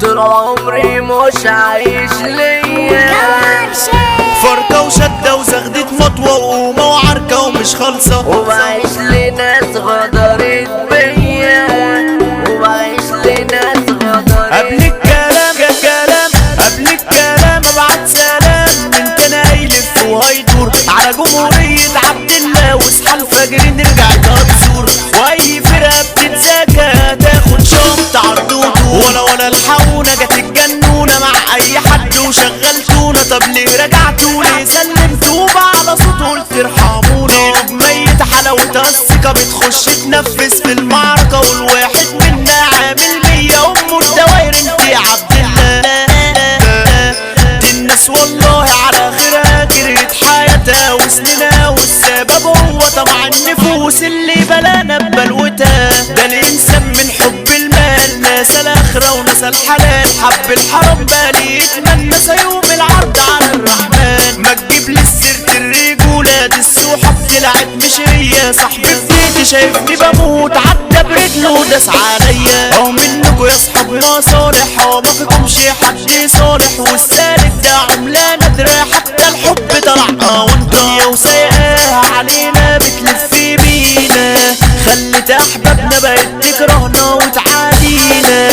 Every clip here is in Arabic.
طول عمري مش عايش ليا. فرقة وشدة وزغدت مطوة وقومة وعركة ومش خالصة، وبعيش لناس غدرت بيا، وبعيش لناس غدرت. قبل الكلام قبل الكلام ابعت سلام من كان هيلف وهيدور على جمهورية عبد الله، واصحى الفجر نرجع تنصور، واي فرقة بتتزكى تاخد شنطة عرض ودور، ولا الحقونا جت الجنونة مع اي حد وشغلتونا. طب ليه رجعتولي سلمتوبة على صوت قلت ارحموني. ميت حلاوتها الثقة بتخش تنفس في المعركة، والواحد منا عامل 100 امه الدواير انتي عبد الله. دي الناس والله على خيرها جريت حياتها وسنينها، والسبب هو طمع النفوس اللي بلانا ببلوتها. ده الانسان من حب المال ناسى الاخرة ونسى الحلال، حب الحرام بالي يتمنى سيوم العرض على الرحمن. ما تجيب لي سيرة الرجولة دي السوحة طلعت مش هي، صاحبي في بيتي شايفني بموت عدى برجله داس عليا. اهو منكوا يا صحابنا صالح، اهو ما فيكمش حد صالح، والسالك ده عملة نادرة حتى الحب طلع وانطية وسايقاها علينا بتلف بينا. خلت احبابنا بقت تكرهنا وتعادينا،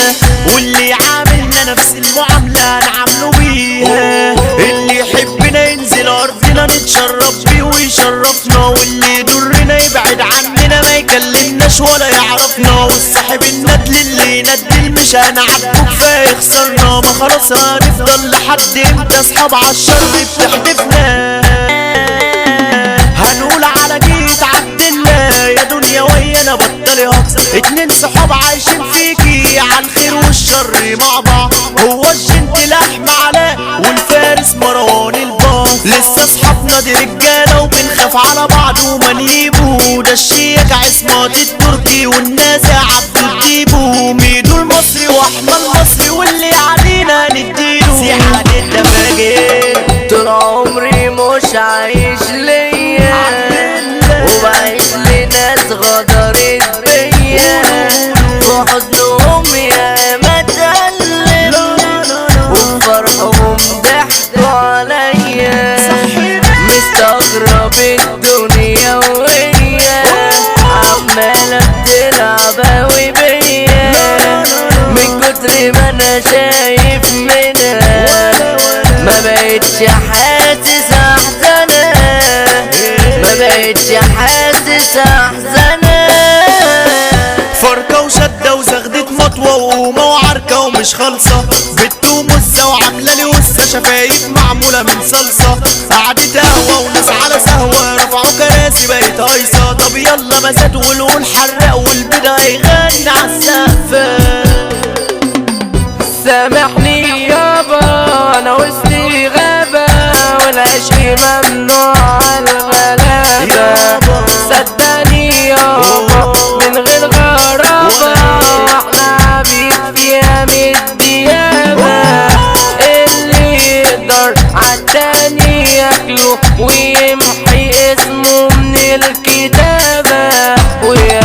واللي عاملنا نفس المعاملة نعامله بيها. اللي يحبنا ينزل ارضنا نتشرف بيه ويشرفنا، واللي يضرنا يبعد عننا ما يكلمناش ولا يعرفنا. والصاحب الندل اللي يندل مش هنعاتبه كفايه خسرنا، ما خلاص هنفضل لحد امتى اصحاب عالشر بتحدفنا. هنقول على جيت عبد الله يا دنيا ويانا بطلي هكسر، 2 صحاب عايشين فيكي عالخير والشر مع بعض. هو الجنت لحم علاء والفارس مروان الباص، لسه اصحابنا دي رجاله وبنخاف على بعض وما نيبو. ده الشيخ عصمت التركي والناس عبد الديبو، ميدو المصري واحمد المصري واللي علينا نديله. سيحة الدفاجر طول عمري مش عايش ليا، وبعيش لناس غدرت بيا. في حزنهم يا ما اتألم، وفي فرحهم ضحكوا عليا. مستغرب الدنيا وهي عمالة بتلعب اوي بيا، من كتر ما انا شايف منها ما بقتش حاسس احزانها، ما بقتش حاسس احزانها. فرقة وشدة وزغدت مطوة وقومة وعركة ومش خالصة، بت ومزة وعاملة لي وسة شفايف معمولة من صلصة. قعدت قهوة وناس على سهوة رفعوا كراسي بقت هايصة. طب يلا مزاد والقول حرق والبدا هيغني عالسقفة. سامحني يابا انا وسطي غابة، والعشق ممنوع على الغلابة. صدقني يابا من غير غرابة، احنا عبيد فيها مديابة. اللي يقدر عالتاني ياكله ويمحي اسمه من الكتابة. ويا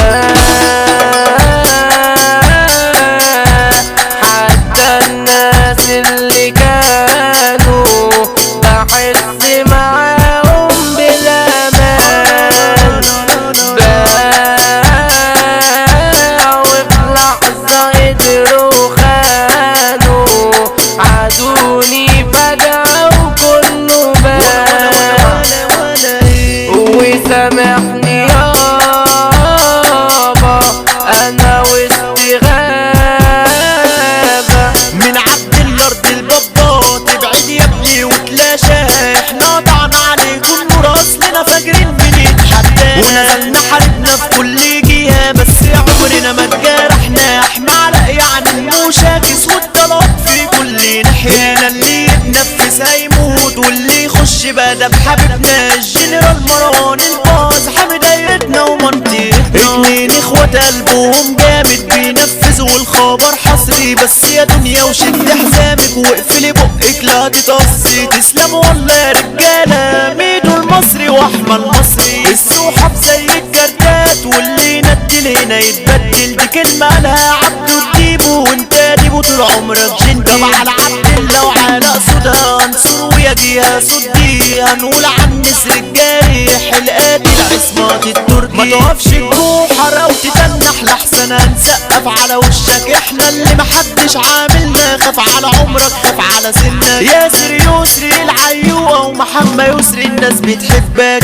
اللي كانوا بحس معاهم بالامان، باعوا في لحظة قدروا خانوا، عادوني فجأة وكله بان. وسامحني يابا انا وسطي غابة، من عبد الارض البابا تبعد يا ابني وتلاشى. احنا ضعنا عليكم وراس لنا فاجرين بنتحدى، ونزلنا حاربنا في كل جهة بس عمرنا ما اتجرحنا. احنا علق يعني المشاكس والطلاق في كل ناحية. هنا اللي يتنفس هيموت واللي يخش بقى ده بحبيبنا. الجنرال مروان الباص حامي دايرتنا ومنطقتنا، 2 اخوات قلبهم جامد بينفذوا الخبر حصري. بس يا دنيا وشد حزامك واقفلي بقك لا تتقصي. تسلم والله يا رجالة ميدو المصري واحمد المصري، السوحة زي الكارتات واللي يندل هنا يتبدل. دي كلمة قالها عبد الديبو وانت ديبو طول عمرك جندي. على عبد الله وعلى سودا انصر ويا جهه صدي. هنقول عن نسر الجارح القاتل عصمات التركي. ما توقفش الجوحة او تتنح لحسن هنسقف على وشك. احنا اللي محدش عاملنا. خاف على عمرك خاف على سنك. ياسر يسري العيوقة ومحمد يسري الناس بتحبك.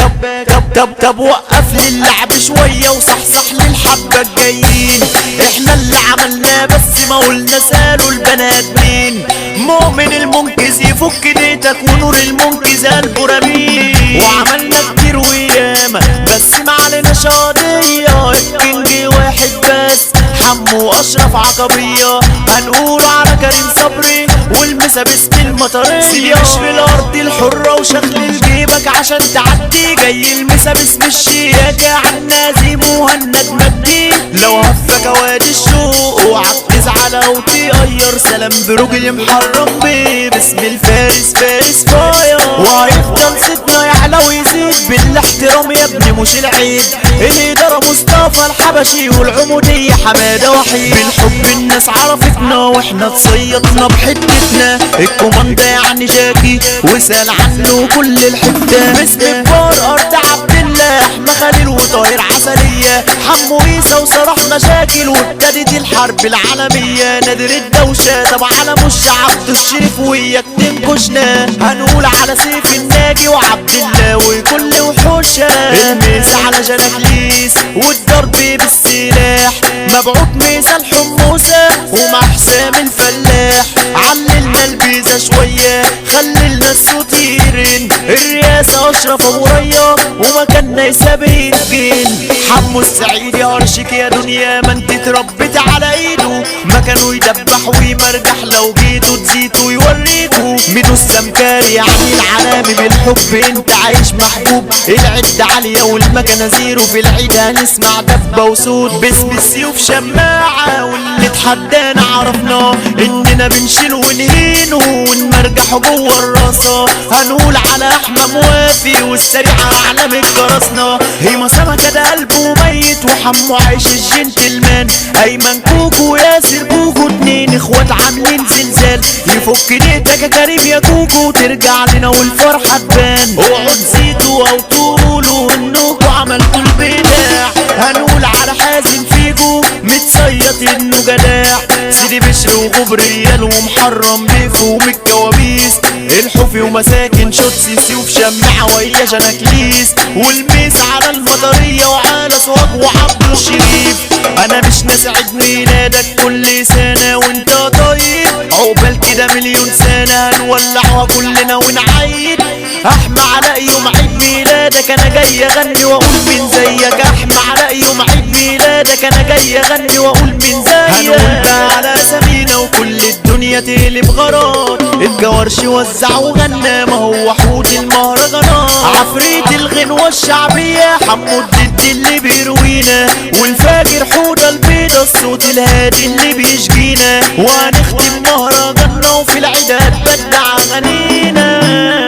طب وقف للعب شوية وصحصح للحبة الجايين. احنا اللي عملناه بس ما قلنا سالوا البنات مين. مؤمن المنقذ يفك ديتك ونور المنقذ قلبه رميل. وعملنا كتير وياما بس ما عليناش قضية. الكينج واحد بس حمو اشرف عقبية. هنقوله على كريم صبري والمسا باسم المطرية. سيدي مش في الارض الحرة وشغل جيبك عشان تعدي. جاي المسا باسم الشياكة عالنازي مهند مجدي. لو هفك وادي الشوق اوعى تزعل او تغير. سلام برجل محرم بيه باسم الفارس فارس فاير. وهيفضل صيتنا يعلى ويزيد بالاحترام يا ابني مش العيب. الإدارة مصطفى الحبشي والعمودية حمادة وحيد. بالحب الناس عرفتنا واحنا تصيطنا بحتتنا. الكوماندا يعني جاكي وسال عنه كل الحتة. باسم كبار ارض عبد الله احمد خليل وطاهر عسلية. حمو عيسى وصلاح مشاكل وابتدت الحرب العالمية. نادر الدوشة طب على مش عبد الشريف وياك تنكشنا. هنقول على سيف الناجي وعبد الله وكل وحوشة. الميس على جناكليس والضرب بالسلاح. مبعوث ميسا الحموسة ومع حسام الفلاح. عللنا البيزة شوية خللنا الصوت يرن. الرئاسة اشرف ابو ريا ومكاننا يسابق الجن. حمو السعيد يا عرشك يا دنيا ما انت اتربيت على ايده. مكانه يدبح ويمرجح لو جيتوا تزيتوا يوريكوا. ميدو السمكاري يعني العلامي بالحب انت عايش محبوب. العدة عالية والمكنة زيرو في العيد هنسمع دبة وصوت. باسم السيوف شماعة واللي اتحدانا عرفنا اننا بنشيل ونهينه ونمرجحه جوه الراسة. هنقول على احمد موافي والسريعة اعلام الجرسنا. هيما سمكة ده قلبه ميت وحمو عايش الجنتلمان. ايمن كوكو وياسر كوكو اتنين اخوات عاملين زلزال. يفك ديتك يا كريم يا كوكو ترجع لنا والفرحة تبان. اقعد زيتوا او طولوا انكوا عملتوا البداع. هنقول على حازم فيجو متصيط انه جداع. سيدي بشر وغبريال ومحرم بيفهم الكوابيس. الحوفي ومساكن شوتسي سيوف شماعة ويا جناكليس. والميس على المطرية وعلى سواق وعبد الشريف. انا مش ناسي عيد ميلادك كل سنة وانت طيب. عقبال كده مليون سنة هنولعها كلنا ونعيد. احمى علاء يوم عيد ميلادك انا جاي اغني واقول مين زيك. احمى علاء يوم عيد ميلادك انا جاي اغني واقول مين زيك. هنقول بقى على اسامينا وكل الدنيا تقلب غرات. الجوارش وزع وغنى ما هو حوت المهرجانات. عفريت الغنوة الشعبية حمو الضد اللي بيروينا. والفاجر حوضة البيضة الصوت الهادي اللي بيشجينا. وهنختم مهرجاننا وفي العيدات بدع اغانينا.